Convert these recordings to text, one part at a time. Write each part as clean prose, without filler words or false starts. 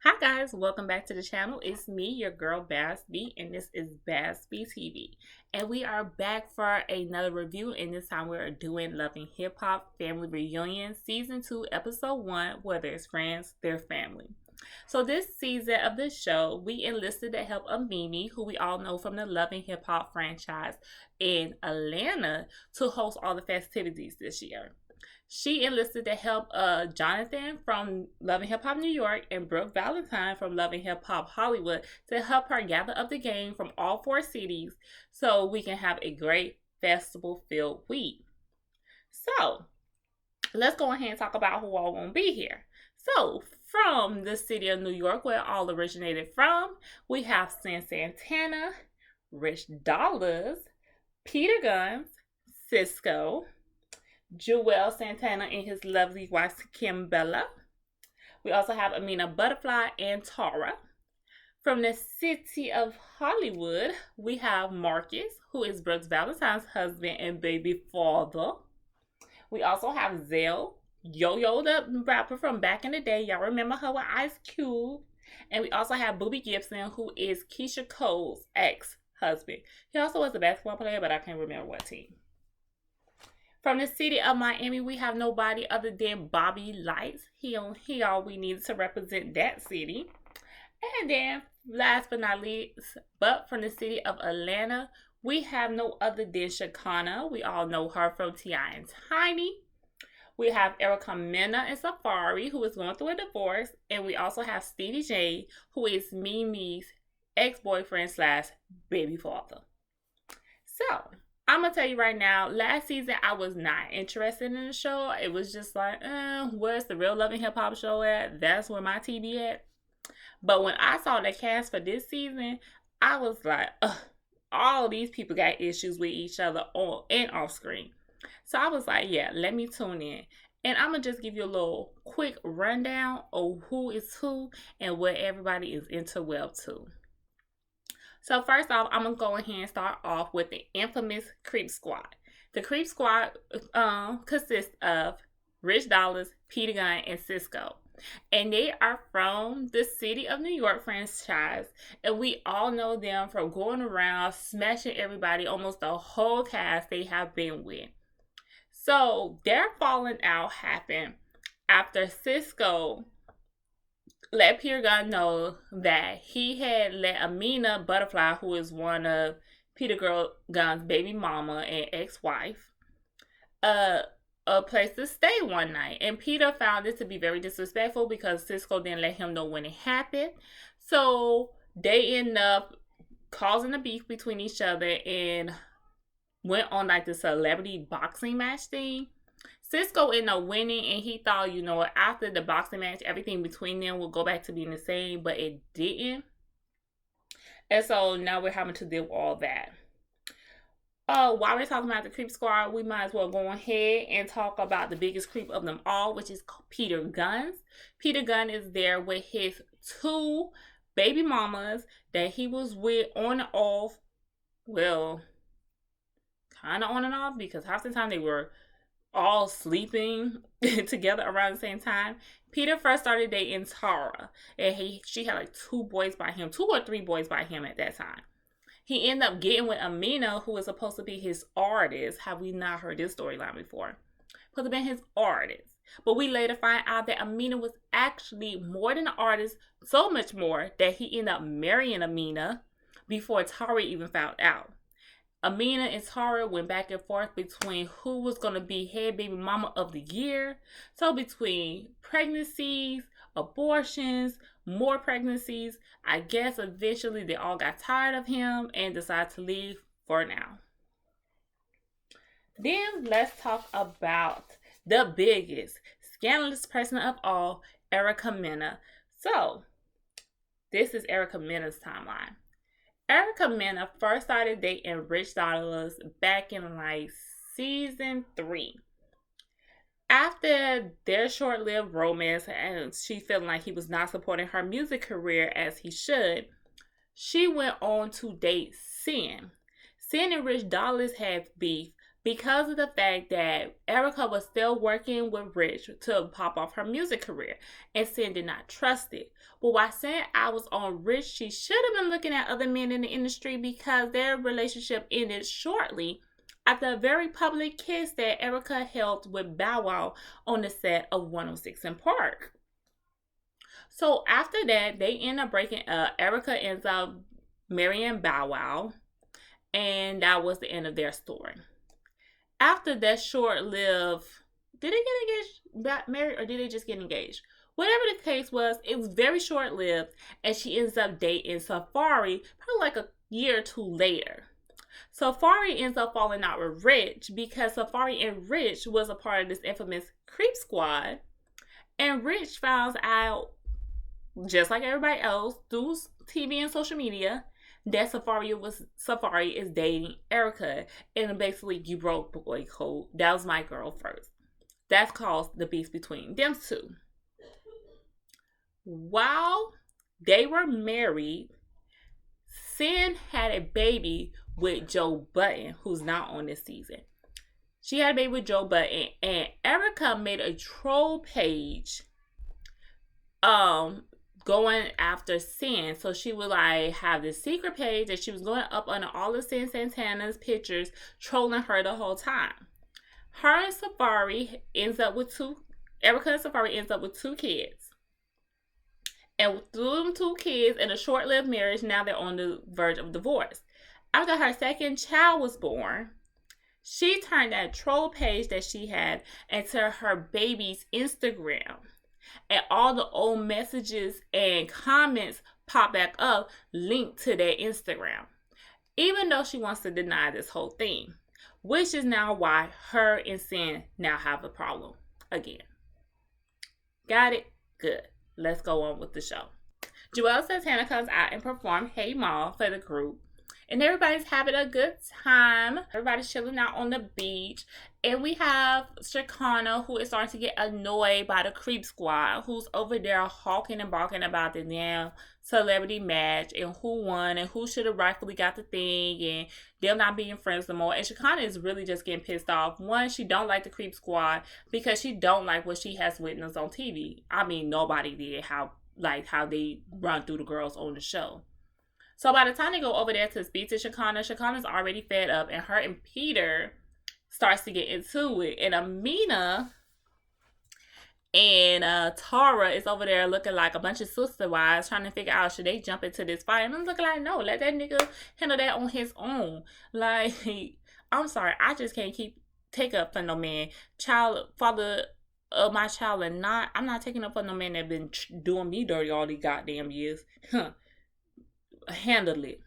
Hi guys, welcome back to the channel. It's me, your girl Basby, and this is Basby TV. And we are back for another review, and this time we're doing Love and Hip Hop Family Reunion Season 2, Episode 1, Where There's Friends, There's Family. So this season of the show, we enlisted the help of Mimi, who we all know from the Love and Hip Hop franchise in Atlanta, to host all the festivities this year. She enlisted the help of Jonathan from Love and Hip Hop New York and Brooke Valentine from Love and Hip Hop Hollywood to help her gather up the gang from all four cities so we can have a great festival filled week. So let's go ahead and talk about who all won't be here. So from the city of New York, where it all originated from, we have Cyn Santana, Rich Dollaz, Peter Gunz, Sisqó, Juelz Santana and his lovely wife Kimbella. We also have Amina Butterfly and Tara. From the city of Hollywood, we have Marcus, who is Brooke Valentine's husband and baby father. We also have Zell, Yo-Yo the rapper from back in the day. Y'all remember her with Ice Cube. And we also have Boobie Gibson, who is Keyshia Cole's ex-husband. He also was a basketball player, but I can't remember what team. From the city of Miami, we have nobody other than Bobby Lights. He all we needed to represent that city. And then, last but not least, but from the city of Atlanta, we have no other than Shekinah. We all know her from T.I. and Tiny. We have Erica Mena and Safaree, who is going through a divorce. And we also have Stevie J, who is Mimi's ex-boyfriend / baby father. So, I'm going to tell you right now, last season I was not interested in the show. It was just like, where's the real Love and Hip Hop show at? That's where my TV at. But when I saw the cast for this season, I was like, all these people got issues with each other on and off screen. So I was like, yeah, let me tune in. And I'm going to just give you a little quick rundown of who is who and what everybody is into well too. So first off, I'm going to go ahead and start off with the infamous Creep Squad. The Creep Squad consists of Rich Dollaz, Peter Gunz, and Sisqó. And they are from the City of New York franchise. And we all know them from going around smashing everybody, almost the whole cast they have been with. So their falling out happened after Sisqó let Peter Gunz know that he had let Amina Butterfly, who is one of Peter Gunz's baby mama and ex-wife, a place to stay one night. And Peter found this to be very disrespectful because Sisqó didn't let him know when it happened. So they end up causing a beef between each other and went on like the celebrity boxing match thing. Sisqó ended up winning, and he thought, after the boxing match, everything between them would go back to being the same, but it didn't. And so now we're having to deal with all that. While we're talking about the Creep Squad, we might as well go ahead and talk about the biggest creep of them all, which is Peter Gunz. Peter Gunz is there with his two baby mamas that he was with on and off. Well, kind of on and off, because half the time they were all sleeping together around the same time. Peter first started dating Tara, and she had like two or three boys by him at that time. He ended up getting with Amina, who was supposed to be his artist. Have we not heard this storyline before? Supposed to be his artist. But we later find out that Amina was actually more than an artist, so much more that he ended up marrying Amina before Tara even found out. Amina and Tara went back and forth between who was going to be head baby mama of the year. So between pregnancies, abortions, more pregnancies, I guess eventually they all got tired of him and decided to leave for now. Then let's talk about the biggest scandalous person of all, Erica Mena. So this is Erica Mena's timeline. Erica Mena first started dating Rich Dollaz back in like season 3. After their short-lived romance and she feeling like he was not supporting her music career as he should, she went on to date Cyn. Cyn and Rich Dollaz had beef because of the fact that Erica was still working with Rich to pop off her music career, and Cyn did not trust it. But while saying I was on Rich, she should have been looking at other men in the industry because their relationship ended shortly after a very public kiss that Erica held with Bow Wow on the set of 106 & Park. So after that, they end up breaking up. Erica ends up marrying Bow Wow, and that was the end of their story. After that short-lived, did they get engaged, married, or did they just get engaged? Whatever the case was, it was very short-lived, and she ends up dating Safaree probably like a year or two later. Safaree ends up falling out with Rich because Safaree and Rich was a part of this infamous Creep Squad, and Rich found out, just like everybody else, through TV and social media, that Safaree is dating Erica, and basically you broke boy code. That was my girl first. That's caused the beef between them two. While they were married, Cyn had a baby with Joe Budden, who's not on this season. She had a baby with Joe Budden, and Erica made a troll page going after Cyn. So she would like have this secret page that she was going up on all of Cyn Santana's pictures, trolling her the whole time. Her and Safaree ends up with Erica and Safaree ends up with 2 kids. And through them 2 kids in a short-lived marriage, now they're on the verge of divorce. After her second child was born, she turned that troll page that she had into her baby's Instagram. And all the old messages and comments pop back up linked to their Instagram. Even though she wants to deny this whole thing. Which is now why her and Cyn now have a problem again. Got it? Good. Let's go on with the show. Juelz Santana comes out and performs Hey Ma for the group. And everybody's having a good time. Everybody's chilling out on the beach. And we have Shekinah, who is starting to get annoyed by the Creep Squad, who's over there hawking and barking about the damn celebrity match and who won and who should have rightfully got the thing and them not being friends no more. And Shekinah is really just getting pissed off. One, she don't like the Creep Squad because she don't like what she has witnessed on TV. I mean, nobody did how they run through the girls on the show. So by the time they go over there to speak to Shekinah's already fed up, and her and Peter starts to get into it. And Amina and Tara is over there looking like a bunch of sister wives, trying to figure out, should they jump into this fight? And I'm looking like, no, let that nigga handle that on his own. Like, I'm sorry, I just can't take up for no man. Father of my child, and I'm not taking up for no man that been doing me dirty all these goddamn years. Handle it.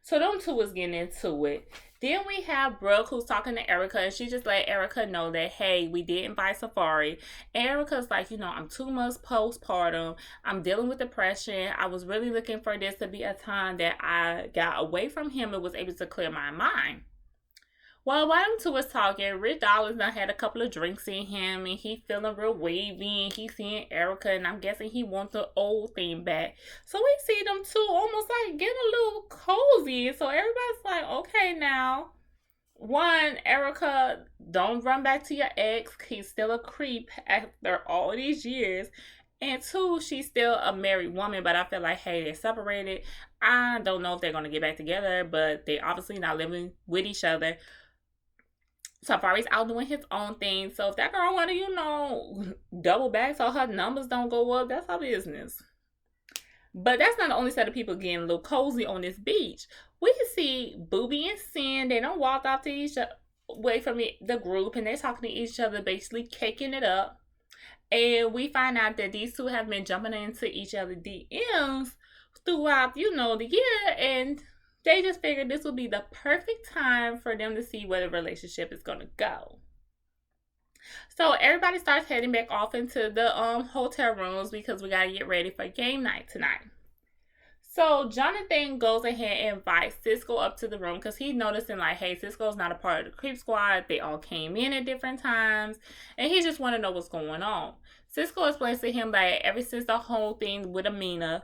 So them two was getting into it. Then we have Brooke, who's talking to Erica, and she just let Erica know that, hey, we did invite Safaree. And Erica's like, I'm 2 months postpartum. I'm dealing with depression. I was really looking for this to be a time that I got away from him and was able to clear my mind. Well, while them two was talking, Rich Dollaz done had a couple of drinks in him, and he feeling real wavy, and he seeing Erica, and I'm guessing he wants the old thing back. So we see them two almost like getting a little cozy. So everybody's like, okay now. One, Erica, don't run back to your ex. He's still a creep after all these years. And 2, she's still a married woman, but I feel like, hey, they're separated. I don't know if they're going to get back together, but they obviously not living with each other. Safaree's out doing his own thing. So if that girl want to, double back so her numbers don't go up, that's her business. But that's not the only set of people getting a little cozy on this beach. We can see Booby and Cyn. They don't walk off to each other, away from the group, and they're talking to each other, basically caking it up. And we find out that these two have been jumping into each other's DMs throughout, the year, and they just figured this would be the perfect time for them to see where the relationship is going to go. So everybody starts heading back off into the hotel rooms because we got to get ready for game night tonight. So Jonathan goes ahead and invites Cisco up to the room because he's noticing like, hey, Cisco's not a part of the Creep Squad. They all came in at different times, and he just want to know what's going on. Cisco explains to him that ever since the whole thing with Amina,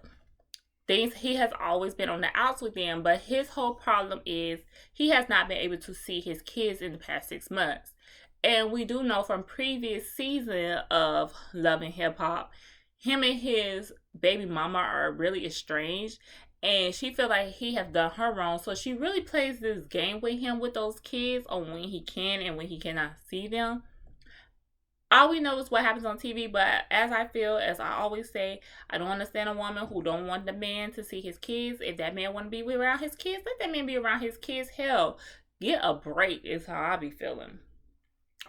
things. He has always been on the outs with them, but his whole problem is he has not been able to see his kids in the past 6 months. And we do know from previous season of Love and Hip Hop, him and his baby mama are really estranged, and she feel like he has done her wrong. So she really plays this game with him with those kids on when he can and when he cannot see them. All we know is what happens on TV, but as I feel, as I always say, I don't understand a woman who don't want the man to see his kids. If that man want to be around his kids, let that man be around his kids. Hell, get a break is how I be feeling.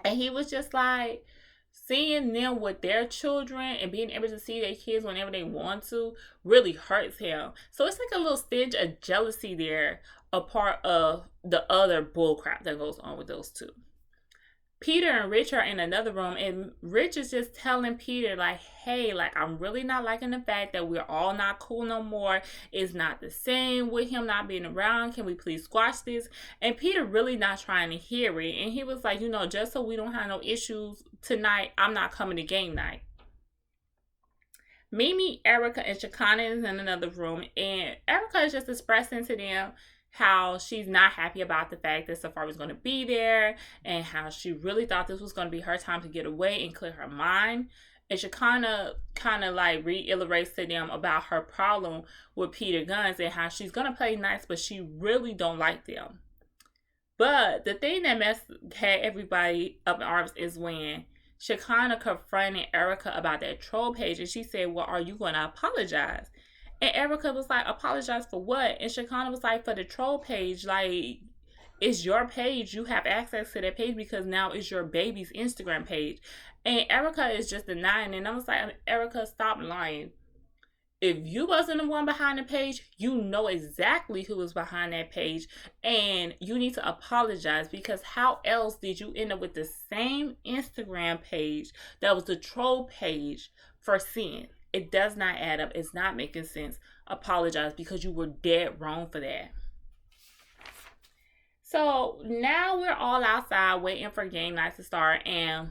And he was just like, seeing them with their children and being able to see their kids whenever they want to really hurts him. So it's like a little stench of jealousy there, a part of the other bullcrap that goes on with those two. Peter and Rich are in another room, and Rich is just telling Peter, like, hey, like, I'm really not liking the fact that we're all not cool no more. It's not the same with him not being around. Can we please squash this? And Peter really not trying to hear it. And he was like, just so we don't have no issues tonight, I'm not coming to game night. Mimi, Erica, and Shekinah is in another room, and Erica is just expressing to them how she's not happy about the fact that Safaree was going to be there, and how she really thought this was going to be her time to get away and clear her mind. And Shekinah kind of like reiterates to them about her problem with Peter Gunz and how she's going to play nice, but she really don't like them. But the thing that had everybody up in arms is when Shekinah confronted Erica about that troll page, and she said, well, are you going to apologize? And Erica was like, apologize for what? And Shekinah was like, for the troll page. Like, it's your page. You have access to that page because now it's your baby's Instagram page. And Erica is just denying. And I was like, Erica, stop lying. If you wasn't the one behind the page, you know exactly who was behind that page. And you need to apologize, because how else did you end up with the same Instagram page that was the troll page for seeing? It does not add up. It's not making sense. Apologize, because you were dead wrong for that. So now we're all outside waiting for game night to start, and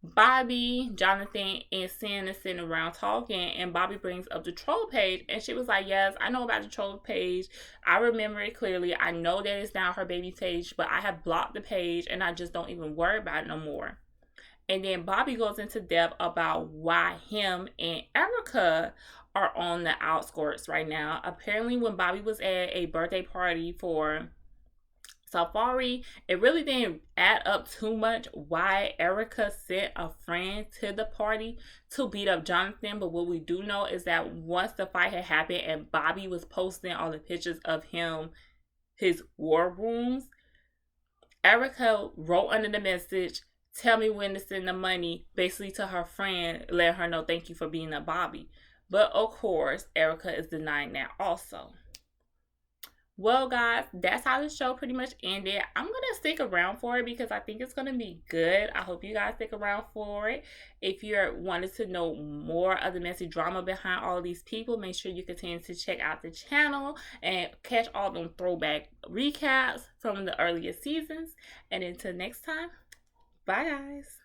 Bobby, Jonathan, and Sin is sitting around talking, and Bobby brings up the troll page, and she was like, yes, I know about the troll page. I remember it clearly. I know that it's now her baby page, but I have blocked the page, and I just don't even worry about it no more. And then Bobby goes into depth about why him and Erica are on the outskirts right now. Apparently, when Bobby was at a birthday party for Safaree, it really didn't add up too much why Erica sent a friend to the party to beat up Jonathan. But what we do know is that once the fight had happened and Bobby was posting all the pictures of him, his war rooms, Erica wrote under the message, tell me when to send the money, basically to her friend, let her know thank you for being a Bobby. But of course, Erica is denying that also. Well, guys, that's how the show pretty much ended. I'm going to stick around for it because I think it's going to be good. I hope you guys stick around for it. If you're wanting to know more of the messy drama behind all these people, make sure you continue to check out the channel and catch all them throwback recaps from the earlier seasons. And until next time, bye, guys.